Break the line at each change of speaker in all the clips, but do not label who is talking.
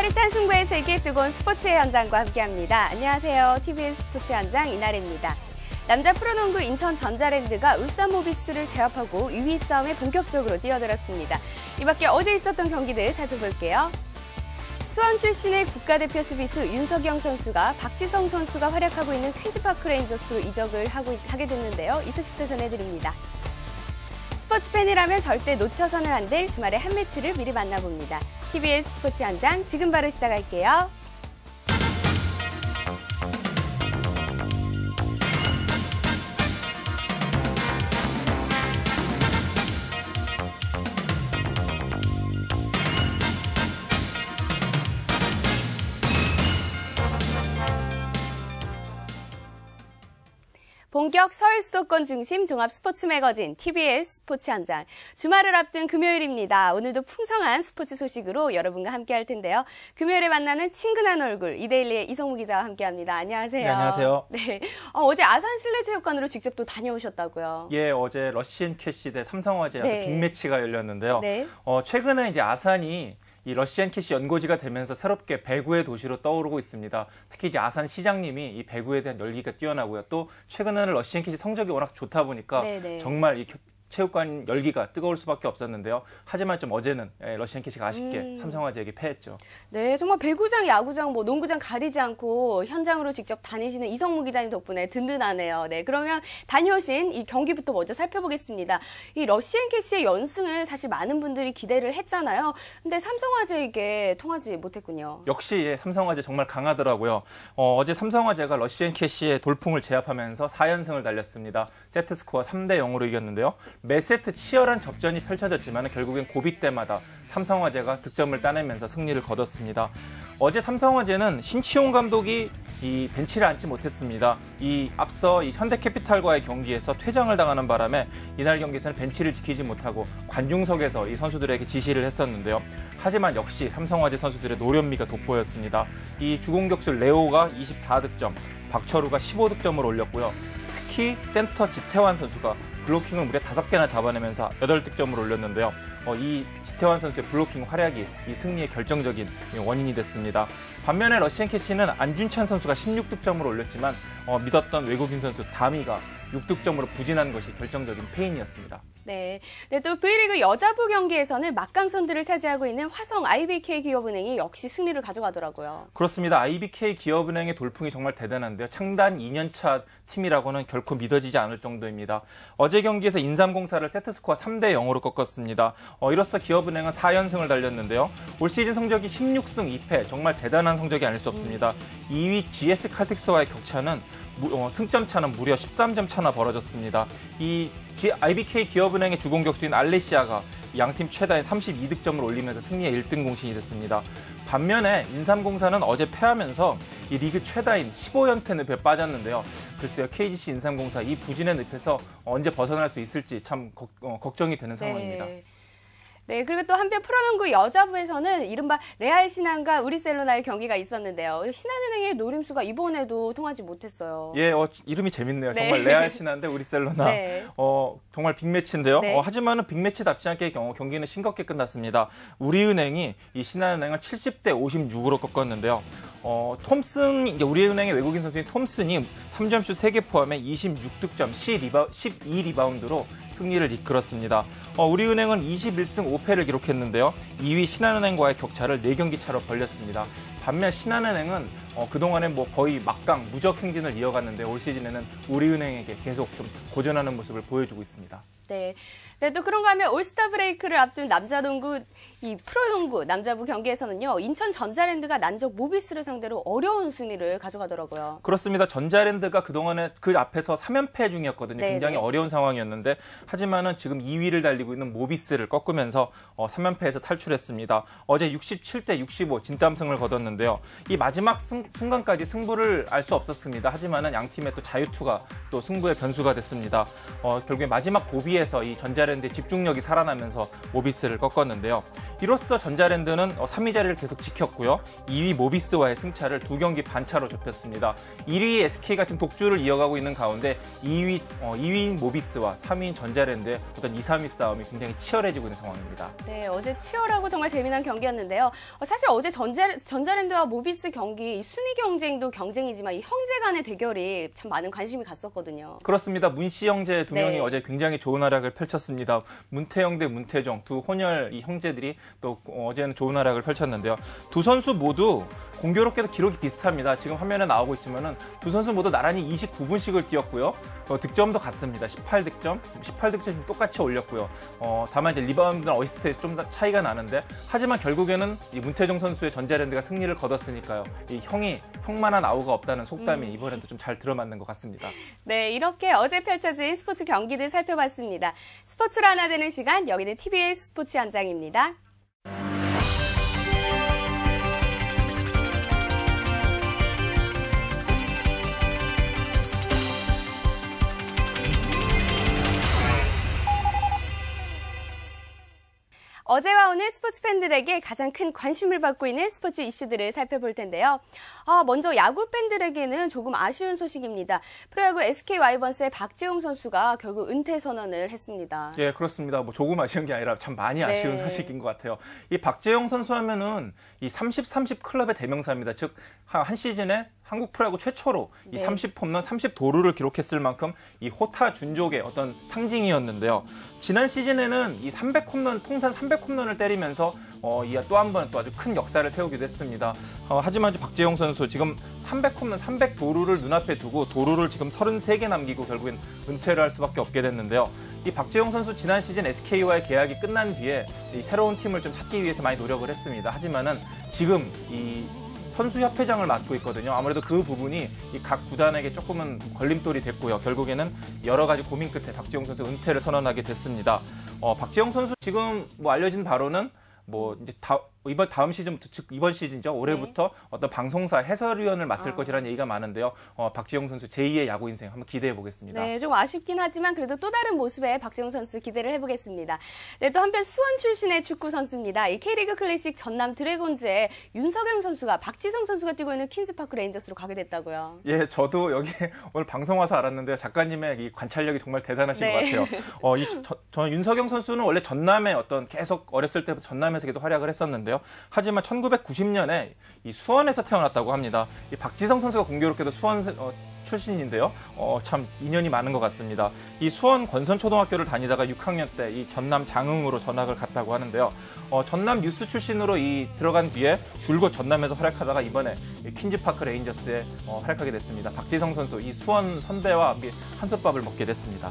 짜릿한 승부의 세계 뜨거운 스포츠의 현장과 함께합니다. 안녕하세요. TBS 스포츠 현장 이나래입니다. 남자 프로농구 인천 전자랜드가 울산 모비스를 제압하고 2위 싸움에 본격적으로 뛰어들었습니다. 이 밖에 어제 있었던 경기들 살펴볼게요. 수원 출신의 국가대표 수비수 윤석영 선수가 박지성 선수가 활약하고 있는 퀸즈파크 레인저스로 이적을 하게 됐는데요. 이 소식도 전해드립니다. 스포츠 팬이라면 절대 놓쳐서는 안 될 주말의 한 매치를 미리 만나봅니다. TBS 스포츠 현장 지금 바로 시작할게요. 본격 서울 수도권 중심 종합 스포츠 매거진 TBS 스포츠 현장. 주말을 앞둔 금요일입니다. 오늘도 풍성한 스포츠 소식으로 여러분과 함께할 텐데요. 금요일에 만나는 친근한 얼굴 이데일리의 이성무 기자와 함께합니다. 안녕하세요.
네, 안녕하세요.
네, 어제 아산 실내체육관으로 직접 또 다녀오셨다고요?
예, 어제 러시앤 캐시 대 삼성화재
네.
빅매치가 열렸는데요.
네.
최근에 이제 아산이 이 러시앤 캐시 연고지가 되면서 새롭게 배구의 도시로 떠오르고 있습니다. 특히 이제 아산 시장님이 이 배구에 대한 열기가 뛰어나고요. 또 최근에는 러시앤 캐시 성적이 워낙 좋다 보니까
네네.
정말 이 체육관 열기가 뜨거울 수밖에 없었는데요. 하지만 좀 어제는 러시앤 캐시가 아쉽게 삼성화재에게 패했죠.
네, 정말 배구장, 야구장, 농구장 가리지 않고 현장으로 직접 다니시는 이성무 기자님 덕분에 든든하네요. 네, 그러면 다녀오신 이 경기부터 먼저 살펴보겠습니다. 이 러시앤 캐시의 연승을 사실 많은 분들이 기대를 했잖아요. 근데 삼성화재에게 통하지 못했군요.
역시 삼성화재 정말 강하더라고요. 어제 삼성화재가 러시앤 캐시의 돌풍을 제압하면서 4연승을 달렸습니다. 세트스코어 3대 0으로 이겼는데요. 매 세트 치열한 접전이 펼쳐졌지만 결국엔 고비 때마다 삼성화재가 득점을 따내면서 승리를 거뒀습니다. 어제 삼성화재는 신치용 감독이 이 벤치를 앉지 못했습니다. 앞서 이 현대캐피탈과의 경기에서 퇴장을 당하는 바람에 이날 경기에서는 벤치를 지키지 못하고 관중석에서 이 선수들에게 지시를 했었는데요. 하지만 역시 삼성화재 선수들의 노련미가 돋보였습니다. 이 주공격수 레오가 24득점, 박철우가 15득점을 올렸고요. 특히 센터 지태환 선수가 블로킹을 무려 5개나 잡아내면서 8득점을 올렸는데요. 이 지태환 선수의 블로킹 활약이 이 승리의 결정적인 원인이 됐습니다. 반면에 러시앤 캐시는 안준찬 선수가 16득점을 올렸지만 믿었던 외국인 선수 다미가 6득점으로 부진한 것이 결정적인 패인이었습니다.
네. 또 V리그 여자부 경기에서는 막강선두를 차지하고 있는 화성 IBK 기업은행이 역시 승리를 가져가더라고요.
그렇습니다. IBK 기업은행의 돌풍이 정말 대단한데요. 창단 2년차 팀이라고는 결코 믿어지지 않을 정도입니다. 어제 경기에서 인삼공사를 세트스코어 3대 0으로 꺾었습니다. 이로써 기업은행은 4연승을 달렸는데요. 올 시즌 성적이 16승 2패, 정말 대단한 성적이 아닐 수 없습니다. 2위 GS 칼텍스와의 격차는 승점 차는 무려 13점 차나 벌어졌습니다. 이 IBK 기업은행의 주공격수인 알레시아가 양팀 최다인 32득점을 올리면서 승리의 1등 공신이 됐습니다. 반면에 인삼공사는 어제 패하면서 이 리그 최다인 15연패 늪에 빠졌는데요. 글쎄요, KGC 인삼공사 이 부진의 늪에서 언제 벗어날 수 있을지 참 걱정이 되는 상황입니다.
네, 그리고 또 한편 프로농구 여자부에서는 이른바 레알 신한과 우리셀로나의 경기가 있었는데요. 신한은행의 노림수가 이번에도 통하지 못했어요.
예, 이름이 재밌네요.
네.
정말 레알 신한데 우리셀로나.
네.
정말 빅매치인데요.
네.
하지만은 빅매치답지 않게 경기는 싱겁게 끝났습니다. 우리은행이 이 신한은행을 70대 56으로 꺾었는데요. 이제 우리은행의 외국인 선수인 톰슨이 3점슛 3개 포함해 26득점, 12리바운드로 승리를 이끌었습니다. 우리은행은 21승 5패를 기록했는데요. 2위 신한은행과의 격차를 4경기 차로 벌렸습니다. 반면 신한은행은 그동안에 거의 막강, 무적 행진을 이어갔는데 올 시즌에는 우리은행에게 계속 좀 고전하는 모습을 보여주고 있습니다.
네. 네, 또 그런가 하면 올스타 브레이크를 앞둔 남자농구, 이 프로농구 남자부 경기에서는요, 인천 전자랜드가 난적 모비스를 상대로 어려운 승리를 가져가더라고요.
그렇습니다. 전자랜드가 그동안에 그 앞에서 3연패 중이었거든요.
네네.
굉장히 어려운 상황이었는데, 하지만은 지금 2위를 달리고 있는 모비스를 꺾으면서 3연패에서 탈출했습니다. 어제 67대 65 진땀승을 거뒀는데요. 이 마지막 순간까지 승부를 알 수 없었습니다. 하지만은 양 팀의 또 자유투가 또 승부의 변수가 됐습니다. 결국에 마지막 고비에서 이 전자랜드의 집중력이 살아나면서 모비스를 꺾었는데요. 이로써 전자랜드는 3위 자리를 계속 지켰고요. 2위 모비스와의 승차를 2경기 반차로 좁혔습니다. 1위 SK가 지금 독주를 이어가고 있는 가운데 2위인 모비스와 3위인 전자랜드의 어떤 2, 3위 싸움이 굉장히 치열해지고 있는 상황입니다.
네, 어제 치열하고 정말 재미난 경기였는데요. 사실 어제 전자랜드와 모비스 경기 이 순위 경쟁도 경쟁이지만 이 형제 간의 대결이 참 많은 관심이 갔었거든요.
그렇습니다. 문씨 형제 두 명이
네.
어제 굉장히 좋은 활약을 펼쳤습니다. 문태영 대 문태종 두 혼혈 이 형제들이 또 어제는 좋은 활약을 펼쳤는데요. 두 선수 모두 공교롭게도 기록이 비슷합니다. 지금 화면에 나오고 있지만은 두 선수 모두 나란히 29분씩을 뛰었고요. 득점도 같습니다. 18득점 똑같이 올렸고요. 다만 이제 리바운드나 어시스트에 좀 더 차이가 나는데 하지만 결국에는 이 문태종 선수의 전자랜드가 승리를 거뒀으니까요. 이 형만한 아우가 없다는 속담이 이번에도 좀 잘 들어맞는 것 같습니다.
네, 이렇게 어제 펼쳐진 스포츠 경기들 살펴봤습니다. 스포츠로 하나 되는 시간, 여기는 TBS 스포츠 현장입니다. 어제와 오늘 스포츠 팬들에게 가장 큰 관심을 받고 있는 스포츠 이슈들을 살펴볼 텐데요. 먼저 야구 팬들에게는 조금 아쉬운 소식입니다. 프로야구 SK 와이번스의 박재홍 선수가 결국 은퇴 선언을 했습니다.
예, 그렇습니다. 뭐 조금 아쉬운 게 아니라 참 많이 아쉬운 소식인 것 같아요. 이 박재홍 선수 하면은 이 30-30 클럽의 대명사입니다. 즉, 한 시즌에 한국 프로야구 최초로 이 30홈런, 30도루를 기록했을 만큼 이 호타 준족의 어떤 상징이었는데요. 지난 시즌에는 이 300홈런, 통산 300홈런을 때리면서 또 한 번 또 아주 큰 역사를 세우기도 했습니다. 하지만 박재홍 선수 지금 300홈런, 300도루를 눈앞에 두고 도루를 지금 33개 남기고 결국엔 은퇴를 할 수밖에 없게 됐는데요. 이 박재홍 선수 지난 시즌 SK와의 계약이 끝난 뒤에 이 새로운 팀을 좀 찾기 위해서 많이 노력을 했습니다. 하지만은 지금 이 선수협회장을 맡고 있거든요. 아무래도 그 부분이 이 각 구단에게 조금은 걸림돌이 됐고요. 결국에는 여러 가지 고민 끝에 박재홍 선수 은퇴를 선언하게 됐습니다. 박재홍 선수 지금 뭐 알려진 바로는 뭐 이제 이번 시즌부터, 즉 이번 시즌이죠. 올해부터 어떤 방송사 해설위원을 맡을 것이라는 얘기가 많은데요. 박재홍 선수 제2의 야구 인생 한번 기대해 보겠습니다.
네, 좀 아쉽긴 하지만 그래도 또 다른 모습의 박재홍 선수 기대를 해보겠습니다. 네, 또 한편 수원 출신의 축구 선수입니다. 이 K리그 클래식 전남 드래곤즈의 윤석영 선수가 박지성 선수가 뛰고 있는 퀸즈파크 레인저스로 가게 됐다고요.
예, 저도 여기 오늘 방송 와서 알았는데요. 작가님의 이 관찰력이 정말 대단하신 것 같아요. 저는 윤석영 선수는 원래 전남에 계속 어렸을 때부터 전남에서 계속 활약을 했었는데요. 하지만 1990년에 이 수원에서 태어났다고 합니다. 이 박지성 선수가 공교롭게도 수원 출신인데요. 참 인연이 많은 것 같습니다. 이 수원 권선초등학교를 다니다가 6학년 때 이 전남 장흥으로 전학을 갔다고 하는데요. 전남 뉴스 출신으로 들어간 뒤에 줄곧 전남에서 활약하다가 이번에 퀸즈파크 레인저스에 활약하게 됐습니다. 박지성 선수 이 수원 선배와 함께 한솥밥을 먹게 됐습니다.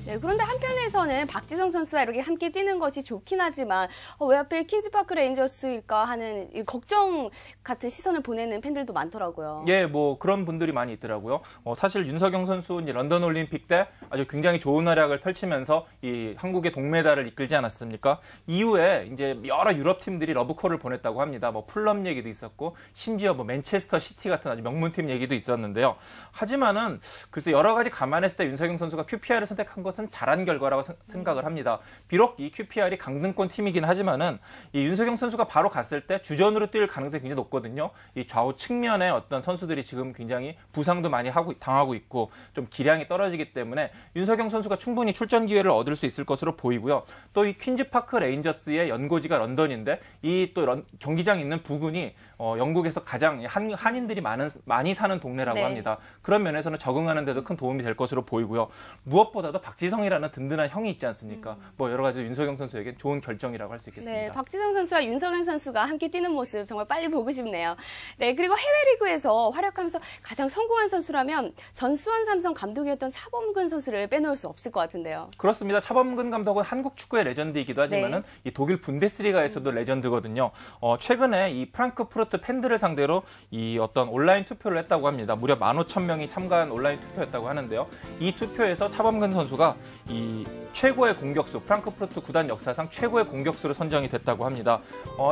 네, 그런데 한편에서는 박지성 선수와 이렇게 함께 뛰는 것이 좋긴 하지만 왜 하필 퀸즈파크 레인저스일까 하는 걱정 같은 시선을 보내는 팬들도 많더라고요.
예, 뭐 그런 분들이 많이 있더라고요. 사실 윤석영 선수 이제 런던 올림픽 때 아주 굉장히 좋은 활약을 펼치면서 이 한국의 동메달을 이끌지 않았습니까? 이후에 이제 여러 유럽 팀들이 러브콜을 보냈다고 합니다. 뭐 풀럼 얘기도 있었고 심지어 뭐 맨체스터 시티 같은 아주 명문팀 얘기도 있었는데요. 하지만은 글쎄 여러 가지 감안했을 때 윤석영 선수가 QPR을 선택한 것은 잘한 결과라고 생각을 합니다. 비록 이 QPR이 강등권 팀이긴 하지만은 이 윤석영 선수가 바로 갔을 때 주전으로 뛸 가능성이 굉장히 높거든요. 이 좌우 측면에 어떤 선수들이 지금 굉장히 부상도 많이 당하고 있고 좀 기량이 떨어지기 때문에 윤석영 선수가 충분히 출전 기회를 얻을 수 있을 것으로 보이고요. 또 이 퀸즈파크 레인저스의 연고지가 런던인데 이 또 경기장 있는 부근이 영국에서 가장 한인들이 많이 사는 동네라고 합니다. 그런 면에서는 적응하는 데도 큰 도움이 될 것으로 보이고요. 무엇보다도 박지성이라는 든든한 형이 있지 않습니까? 뭐 여러 가지 윤석영 선수에게 좋은 결정이라고 할 수 있겠습니다.
네, 박지성 선수와 윤석영 선수가 함께 뛰는 모습 정말 빨리 보고 싶네요. 네, 그리고 해외 리그에서 활약하면서 가장 성공한 선수라면 전 수원 삼성 감독이었던 차범근 선수를 빼놓을 수 없을 것 같은데요.
그렇습니다. 차범근 감독은 한국 축구의 레전드이기도 하지만은 이 독일 분데스리가에서도 레전드거든요. 최근에 이 프랑크푸르트 팬들을 상대로 이 어떤 온라인 투표를 했다고 합니다. 무려 15,000명이 참가한 온라인 투표였다고 하는데요. 이 투표에서 차범근 선수가 이 최고의 공격수, 프랑크푸르트 구단 역사상 최고의 공격수로 선정이 됐다고 합니다.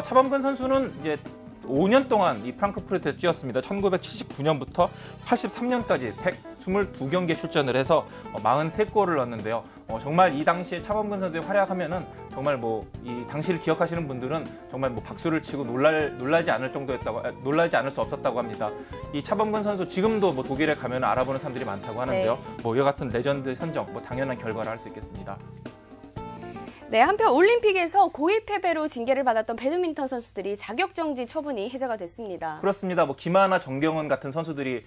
차범근 선수는 이제 5년 동안 이 프랑크푸르트에서 뛰었습니다. 1979년부터 83년까지 122경기에 출전을 해서 43골을 넣었는데요. 정말 이 당시에 차범근 선수의 활약하면은 정말 뭐 이 당시를 기억하시는 분들은 정말 뭐 박수를 치고 놀라지 않을 수 없었다고 합니다. 이 차범근 선수 지금도 뭐 독일에 가면 알아보는 사람들이 많다고 하는데요.
네.
뭐 이와 같은 레전드 선정, 뭐 당연한 결과를 할 수 있겠습니다.
네, 한편 올림픽에서 고의 패배로 징계를 받았던 배드민턴 선수들이 자격정지 처분이 해제가 됐습니다.
그렇습니다. 뭐 김하나, 정경은 같은 선수들이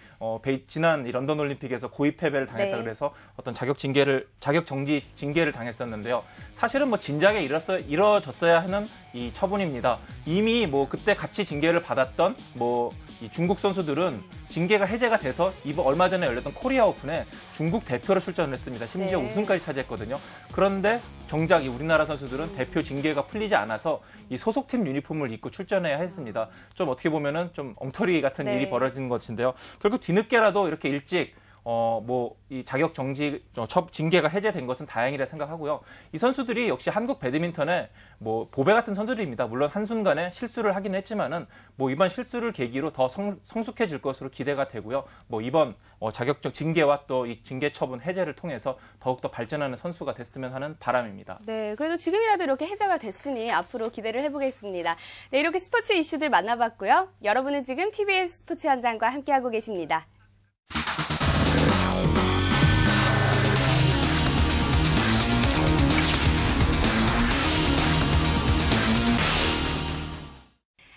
지난 이 런던 올림픽에서 고의 패배를 당했다
네.
그래서 어떤 자격정지 징계를 당했었는데요. 사실은 뭐 진작에 이뤄졌어야 하는 이 처분입니다. 이미 뭐 그때 같이 징계를 받았던 뭐 이 중국 선수들은 징계가 해제가 돼서 이번 얼마 전에 열렸던 코리아 오픈에 중국 대표로 출전을 했습니다. 심지어
네.
우승까지 차지했거든요. 그런데 정작 이 우리나라 선수들은 대표 징계가 풀리지 않아서 이 소속팀 유니폼을 입고 출전해야 했습니다. 좀 어떻게 보면은 좀 엉터리 같은
네.
일이 벌어진 것인데요. 결국 뒤늦게라도 이렇게 일찍 이 자격 정지 징계가 해제된 것은 다행이라 생각하고요. 이 선수들이 역시 한국 배드민턴의 뭐 보배 같은 선수들입니다. 물론 한순간에 실수를 하긴 했지만은 뭐 이번 실수를 계기로 더 성숙해질 것으로 기대가 되고요. 뭐 이번 자격적 징계와 또 이 징계 처분 해제를 통해서 더욱더 발전하는 선수가 됐으면 하는 바람입니다.
네, 그래도 지금이라도 이렇게 해제가 됐으니 앞으로 기대를 해보겠습니다. 네, 이렇게 스포츠 이슈들 만나봤고요. 여러분은 지금 TBS 스포츠 현장과 함께하고 계십니다.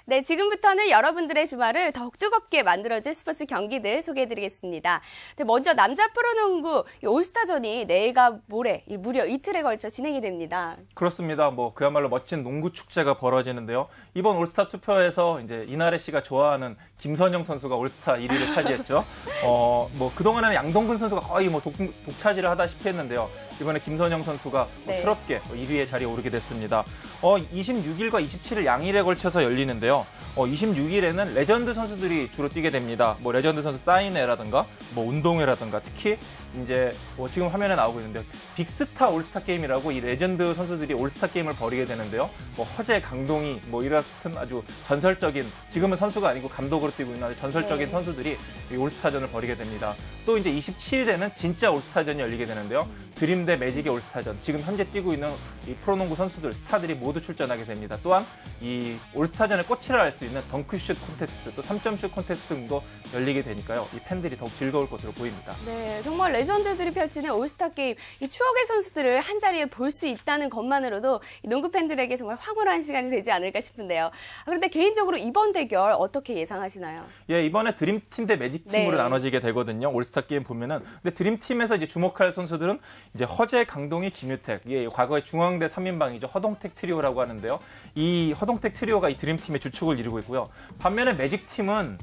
네, 지금부터는 여러분들의 주말을 더욱 뜨겁게 만들어줄 스포츠 경기들 소개해드리겠습니다. 네, 먼저 남자 프로농구 올스타전이 내일과 모레 무려 이틀에 걸쳐 진행이 됩니다.
그렇습니다. 뭐 그야말로 멋진 농구 축제가 벌어지는데요. 이번 올스타 투표에서 이제 이나래 씨가 좋아하는 김선영 선수가 올스타 1위를 차지했죠. 뭐 그동안에는 양동근 선수가 거의 뭐 독차지를 하다시피 했는데요. 이번에 김선영 선수가
네.
새롭게 1위의 자리에 오르게 됐습니다. 26일과 27일 양일에 걸쳐서 열리는데요. 26일에는 레전드 선수들이 주로 뛰게 됩니다. 뭐 레전드 선수 사인회라든가 뭐 운동회라든가 특히 이제 뭐 지금 화면에 나오고 있는데 빅스타 올스타 게임이라고 이 레전드 선수들이 올스타 게임을 벌이게 되는데요. 뭐 허재, 강동희 뭐 이런 같은 아주 전설적인 지금은 선수가 아니고 감독으로 뛰고 있는 아주 전설적인
네.
선수들이 이 올스타전을 벌이게 됩니다. 또 이제 27일에는 진짜 올스타전이 열리게 되는데요. 드림 대 매직의 올스타전. 지금 현재 뛰고 있는 이 프로농구 선수들, 스타들이 모두 출전하게 됩니다. 또한 이 올스타전의 꽃이라 할 수 있는 덩크슛 콘테스트, 또 3점슛 콘테스트 등도 열리게 되니까요. 이 팬들이 더욱 즐거울 것으로 보입니다.
네, 정말 레전드들이 펼치는 올스타 게임, 이 추억의 선수들을 한자리에 볼 수 있다는 것만으로도 이 농구 팬들에게 정말 황홀한 시간이 되지 않을까 싶은데요. 그런데 개인적으로 이번 대결 어떻게 예상하시나요?
예, 이번에 드림팀 대 매직팀으로
네.
나눠지게 되거든요. 올스타 게임 보면은. 근데 드림팀에서 이제 주목할 선수들은 이제 허재, 강동희, 김유택. 예, 과거의 중앙대 3인방이죠. 허동택 트리오라고 하는데요. 이 허동택 트리오가 이 드림팀의 주축을 이루고 있고요. 반면에 매직팀은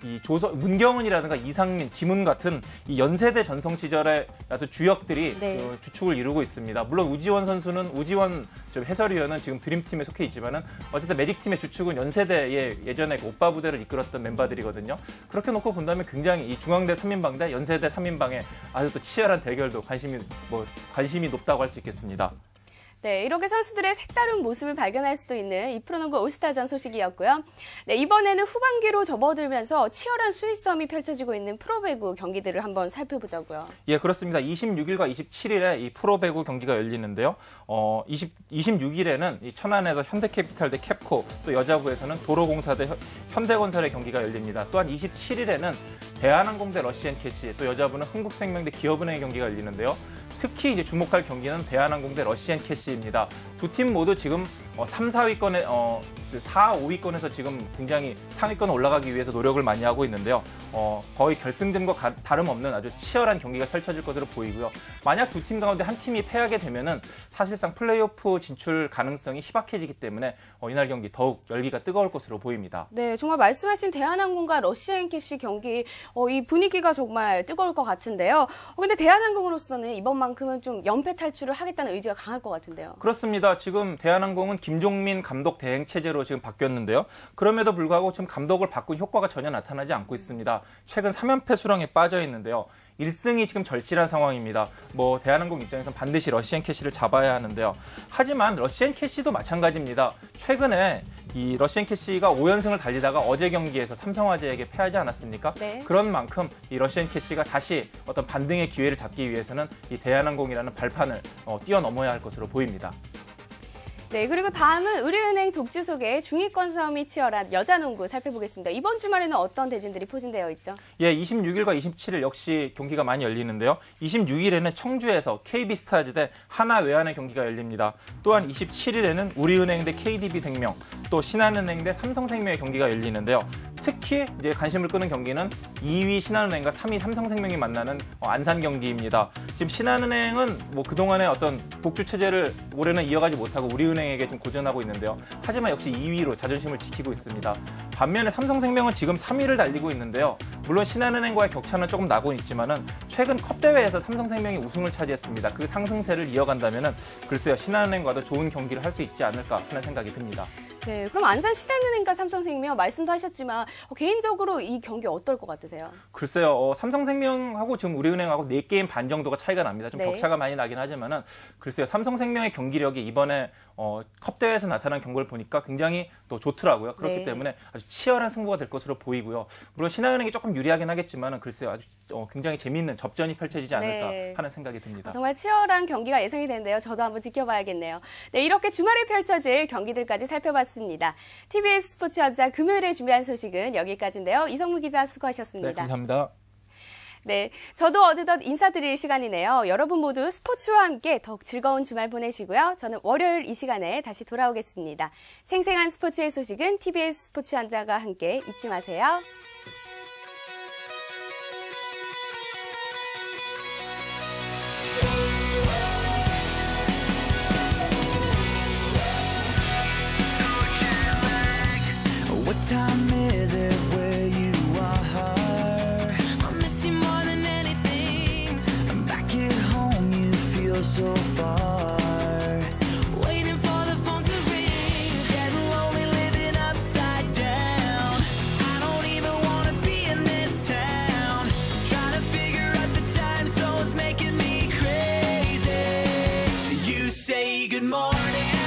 이 문경은이라든가 이상민, 김훈 같은 이 연세대 전성 시절의 아주 주역들이
네.
주축을 이루고 있습니다. 물론 우지원 해설위원은 지금 드림팀에 속해 있지만은 어쨌든 매직팀의 주축은 연세대의 예전에 오빠 부대를 이끌었던 멤버들이거든요. 그렇게 놓고 본다면 굉장히 이 중앙대 3인방 대 연세대 3인방의 아주 또 치열한 대결도 관심이 높다고 할 수 있겠습니다.
네, 이렇게 선수들의 색다른 모습을 발견할 수도 있는 이 프로농구 올스타전 소식이었고요. 네, 이번에는 후반기로 접어들면서 치열한 순위 싸움이 펼쳐지고 있는 프로배구 경기들을 한번 살펴보자고요.
예, 그렇습니다. 26일과 27일에 이 프로배구 경기가 열리는데요. 26일에는 이 천안에서 현대캐피탈 대 캡코, 또 여자부에서는 도로공사 대 현대건설의 경기가 열립니다. 또한 27일에는 대한항공 대 러시앤캐시, 또 여자부는 흥국생명 대 기업은행의 경기가 열리는데요. 특히 이제 주목할 경기는 대한항공 대 러시앤캐시입니다. 두 팀 모두 지금 3, 4위권에 4, 5위권에서 지금 굉장히 상위권에 올라가기 위해서 노력을 많이 하고 있는데요. 거의 결승전과 다름없는 아주 치열한 경기가 펼쳐질 것으로 보이고요. 만약 두 팀 가운데 한 팀이 패하게 되면은 사실상 플레이오프 진출 가능성이 희박해지기 때문에 이날 경기 더욱 열기가 뜨거울 것으로 보입니다.
네, 정말 말씀하신 대한항공과 러시앤캐시 경기 이 분위기가 정말 뜨거울 것 같은데요. 근데 대한항공으로서는 이번만큼은 좀 연패 탈출을 하겠다는 의지가 강할 것 같은데요.
그렇습니다. 지금 대한항공은 김종민 감독 대행 체제로 지금 바뀌었는데요. 그럼에도 불구하고 지금 감독을 바꾼 효과가 전혀 나타나지 않고 있습니다. 최근 3연패 수렁에 빠져 있는데요. 1승이 지금 절실한 상황입니다. 뭐 대한항공 입장에서는 반드시 러시안 캐시를 잡아야 하는데요. 하지만 러시안 캐시도 마찬가지입니다. 최근에 이 러시안 캐시가 5연승을 달리다가 어제 경기에서 삼성화재에게 패하지 않았습니까?
네.
그런 만큼 이 러시안 캐시가 다시 어떤 반등의 기회를 잡기 위해서는 이 대한항공이라는 발판을 뛰어넘어야 할 것으로 보입니다.
네, 그리고 다음은 우리은행 독주 속에 중위권 싸움이 치열한 여자농구 살펴보겠습니다. 이번 주말에는 어떤 대진들이 포진되어 있죠?
예, 26일과 27일 역시 경기가 많이 열리는데요. 26일에는 청주에서 KB스타즈 대 하나외환의 경기가 열립니다. 또한 27일에는 우리은행 대 KDB생명, 또 신한은행 대 삼성생명의 경기가 열리는데요. 특히 이제 관심을 끄는 경기는 2위 신한은행과 3위 삼성생명이 만나는 안산 경기입니다. 지금 신한은행은 뭐 그동안의 어떤 독주 체제를 올해는 이어가지 못하고 우리은행에게 좀 고전하고 있는데요. 하지만 역시 2위로 자존심을 지키고 있습니다. 반면에 삼성생명은 지금 3위를 달리고 있는데요. 물론 신한은행과의 격차는 조금 나고 있지만은 최근 컵대회에서 삼성생명이 우승을 차지했습니다. 그 상승세를 이어간다면은 글쎄요, 신한은행과도 좋은 경기를 할 수 있지 않을까 하는 생각이 듭니다.
네, 그럼 안산 신한은행과 삼성생명 말씀도 하셨지만 개인적으로 이 경기 어떨 것 같으세요?
글쎄요, 삼성생명하고 지금 우리은행하고 4게임 반 정도가 차이가 납니다. 좀
네.
격차가 많이 나긴 하지만은 글쎄요, 삼성생명의 경기력이 이번에 컵대회에서 나타난 경기를 보니까 굉장히 또 좋더라고요. 그렇기
네.
때문에 아주 치열한 승부가 될 것으로 보이고요. 물론 신한은행이 조금 유리하긴 하겠지만은 글쎄요, 아주 굉장히 재미있는 접전이 펼쳐지지 않을까
네.
하는 생각이 듭니다.
정말 치열한 경기가 예상이 되는데요. 저도 한번 지켜봐야겠네요. 네, 이렇게 주말에 펼쳐질 경기들까지 살펴봤습니다. TBS 스포츠 현장 금요일에 준비한 소식은 여기까지인데요. 이성무 기자 수고하셨습니다.
네, 감사합니다.
네, 저도 어느덧 인사드릴 시간이네요. 여러분 모두 스포츠와 함께 더욱 즐거운 주말 보내시고요. 저는 월요일 이 시간에 다시 돌아오겠습니다. 생생한 스포츠의 소식은 TBS 스포츠 현장과 함께 잊지 마세요.
What time is it where you are? I miss you more than anything. Back at home you feel so far. Waiting for the phone to ring. It's getting lonely living upside down. I don't even want to be in this town. Trying to figure out the time so it's making me crazy. You say good morning.